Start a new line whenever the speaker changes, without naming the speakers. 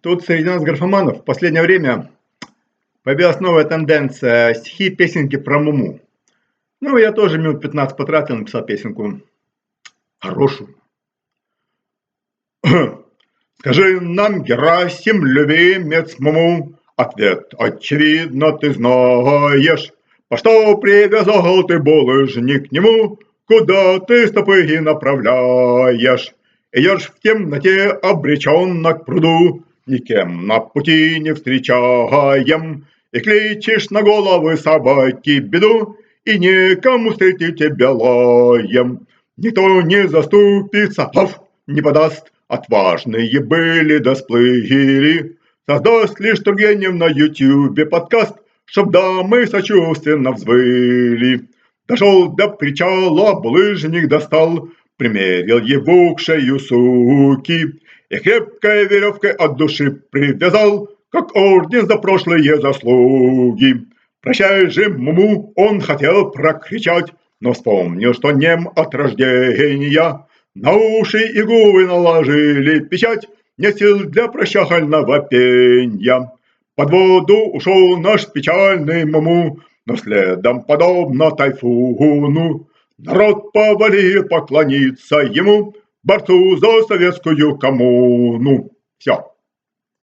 Тут среди нас, графоманов, в последнее время появилась новая тенденция: стихи, песенки про Муму. Ну, я тоже минут 15 потратил, написал песенку хорошую. Скажи нам, Герасим, любимец Муму, ответ очевидно ты знаешь. По что привязал ты булыжник к нему, куда ты стопы и направляешь? Идешь в темноте обреченно к пруду, никем на пути не встречаем, и кличешь на головы собаки беду, и никому встретить тебя лаем. Никто не заступится, не подаст, отважные были да сплыли. Создаст лишь Тургенев на ютюбе подкаст, чтоб дамы сочувственно взвыли. Дошел до причала, булыжник достал, примерил его к шею суки и крепкой веревкой от души привязал, как орден за прошлые заслуги. Прощай же, Муму, он хотел прокричать, но вспомнил, что нем от рождения. На уши и губы наложили печать, нет сил для прощального пенья. Под воду ушел наш печальный Муму, но следом, подобно тайфуну, народ повалил поклониться ему, борцу за советскую коммуну. Все.